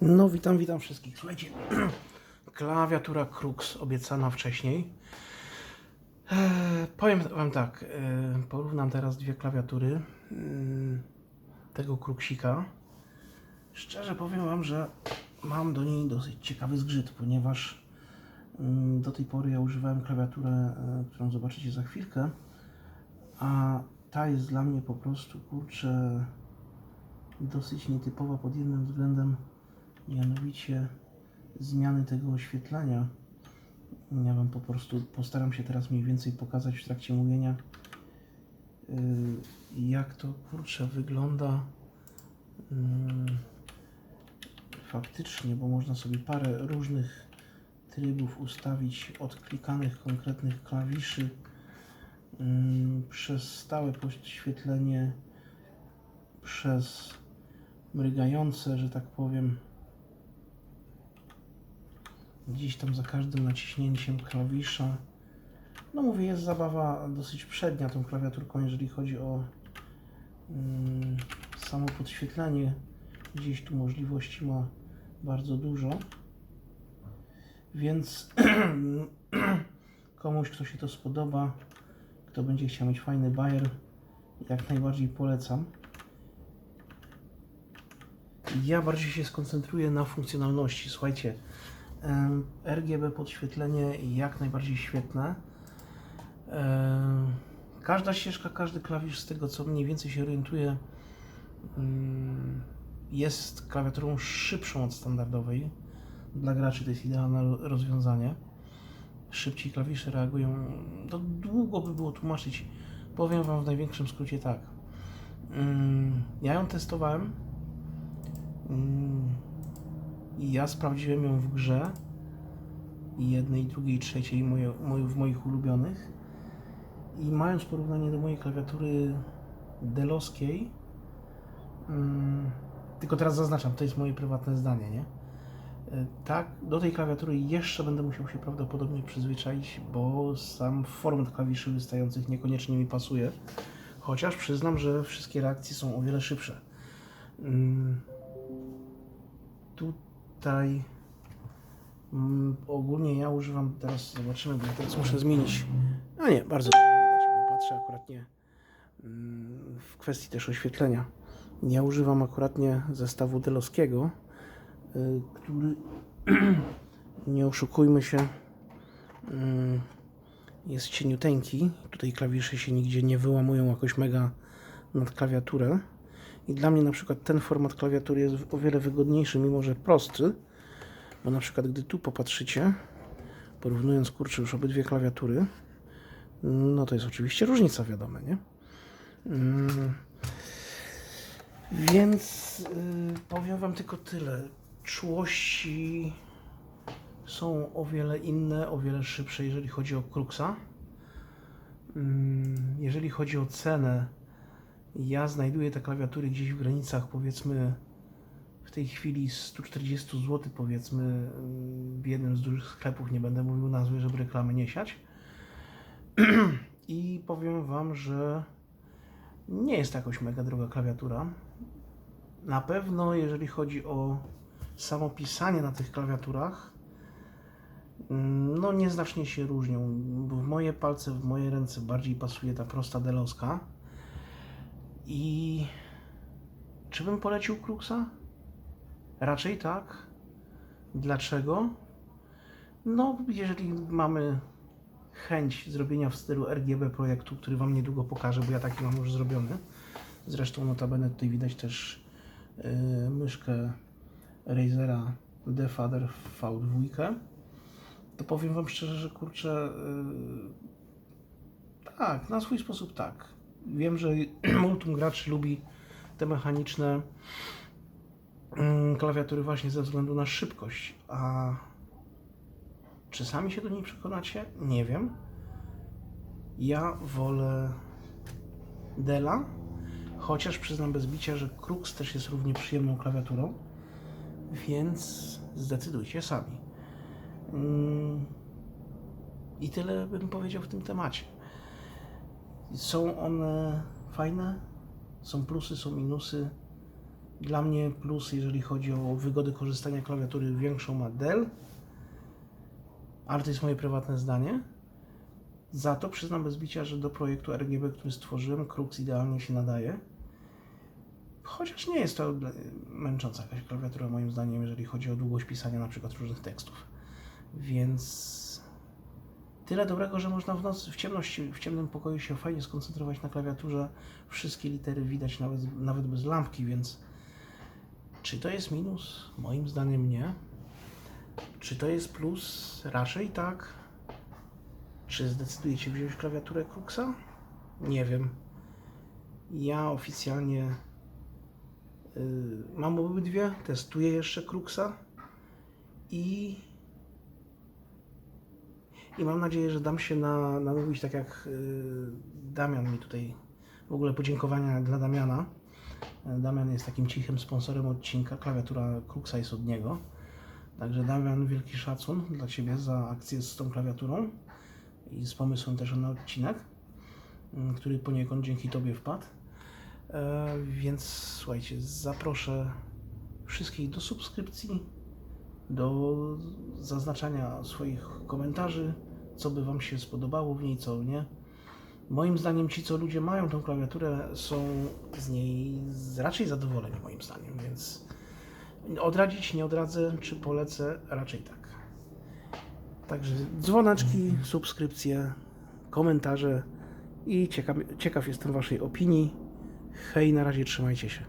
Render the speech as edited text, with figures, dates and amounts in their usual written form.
No, witam wszystkich. Słuchajcie, klawiatura Crux obiecana wcześniej. Powiem Wam tak, porównam teraz dwie klawiatury tego Cruxika. Szczerze powiem Wam, że mam do niej dosyć ciekawy zgrzyt, ponieważ do tej pory ja używałem klawiaturę, którą zobaczycie za chwilkę, a ta jest dla mnie po prostu, kurczę, dosyć nietypowa pod jednym względem, mianowicie zmiany tego oświetlenia. Ja Wam po prostu postaram się teraz mniej więcej pokazać w trakcie mówienia, jak to, kurczę, wygląda faktycznie, bo można sobie parę różnych trybów ustawić od klikanych konkretnych klawiszy przez stałe podświetlenie, przez mrygające, że tak powiem, gdzieś tam za każdym naciśnięciem klawisza. No mówię, jest zabawa dosyć przednia tą klawiaturką, jeżeli chodzi o samo podświetlenie. Gdzieś tu możliwości ma bardzo dużo, więc komuś, kto się to spodoba, kto będzie chciał mieć fajny bajer, jak najbardziej polecam. Ja bardziej się skoncentruję na funkcjonalności. Słuchajcie, RGB podświetlenie jak najbardziej świetne. Każda ścieżka, każdy klawisz, z tego co mniej więcej się orientuję, jest klawiaturą szybszą od standardowej. Dla graczy to jest idealne rozwiązanie. Szybciej klawisze reagują. To długo by było tłumaczyć. Powiem Wam w największym skrócie tak. Ja ją testowałem. I ja sprawdziłem ją w grze. Jednej, drugiej, trzeciej, w moich ulubionych. I mając porównanie do mojej klawiatury delowskiej, tylko teraz zaznaczam, to jest moje prywatne zdanie, nie? Tak, do tej klawiatury jeszcze będę musiał się prawdopodobnie przyzwyczaić, bo sam format klawiszy wystających niekoniecznie mi pasuje. Chociaż przyznam, że wszystkie reakcje są o wiele szybsze. Tutaj ogólnie ja używam, teraz zobaczymy, bo ja teraz muszę zmienić. A nie, bardzo dobrze widać, bo patrzę akurat nie w kwestii też oświetlenia. Ja używam akuratnie zestawu delowskiego, który nie oszukujmy się, jest cieniuteńki. Tutaj klawisze się nigdzie nie wyłamują jakoś mega nad klawiaturę. I dla mnie na przykład ten format klawiatury jest o wiele wygodniejszy, mimo że prosty. Bo na przykład gdy tu popatrzycie, porównując, kurczę, już obydwie klawiatury, no to jest oczywiście różnica, wiadomo, nie? Więc powiem Wam tylko tyle. Czułości są o wiele inne, o wiele szybsze, jeżeli chodzi o Cruxa. Jeżeli chodzi o cenę, ja znajduję te klawiatury gdzieś w granicach, powiedzmy, w tej chwili 140 zł, powiedzmy, w jednym z dużych sklepów, nie będę mówił nazwy, żeby reklamy nie siać. I powiem Wam, że nie jest to jakoś mega droga klawiatura. Na pewno, jeżeli chodzi o samo pisanie na tych klawiaturach, no nieznacznie się różnią, bo w moje palce, w moje ręce bardziej pasuje ta prosta delowska. I czy bym polecił Cruxa? Raczej tak. Dlaczego? No, jeżeli mamy chęć zrobienia w stylu RGB projektu, który Wam niedługo pokażę, bo ja taki mam już zrobiony. Zresztą notabene tutaj widać też myszkę Razera Defader V2. To powiem Wam szczerze, że kurczę, tak, na swój sposób tak. Wiem, że multum graczy lubi te mechaniczne klawiatury właśnie ze względu na szybkość, a czy sami się do niej przekonacie? Nie wiem. Ja wolę Dela, chociaż przyznam bez bicia, że Crux też jest równie przyjemną klawiaturą, więc zdecydujcie sami. I tyle bym powiedział w tym temacie. Są one fajne, są plusy, są minusy. Dla mnie plus, jeżeli chodzi o wygodę korzystania klawiatury, większą ma Dell, ale to jest moje prywatne zdanie. Za to przyznam bez bicia, że do projektu RGB, który stworzyłem, Crux idealnie się nadaje. Chociaż nie jest to męcząca jakaś klawiatura moim zdaniem, jeżeli chodzi o długość pisania na przykład różnych tekstów. Więc tyle dobrego, że można w nocy, w ciemności, w ciemnym pokoju się fajnie skoncentrować na klawiaturze. Wszystkie litery widać nawet bez lampki, więc czy to jest minus? Moim zdaniem nie. Czy to jest plus? Raczej tak. Czy zdecydujecie wziąć klawiaturę Cruxa? Nie wiem. Ja oficjalnie mam obydwie, testuję jeszcze Cruxa i mam nadzieję, że dam się namówić, tak jak Damian mi tutaj, w ogóle podziękowania dla Damiana. Damian jest takim cichym sponsorem odcinka, klawiatura Cruxa jest od niego. Także Damian, wielki szacun dla Ciebie za akcję z tą klawiaturą i z pomysłem też na odcinek, który poniekąd dzięki Tobie wpadł. Więc słuchajcie, zaproszę wszystkich do subskrypcji, do zaznaczania swoich komentarzy, co by Wam się spodobało w niej, co nie. Moim zdaniem ci, co ludzie mają tą klawiaturę, są z niej raczej zadowoleni, moim zdaniem, więc odradzić nie odradzę, czy polecę, raczej tak. Także dzwoneczki, subskrypcje, komentarze i ciekaw jestem Waszej opinii. Hej, na razie, trzymajcie się.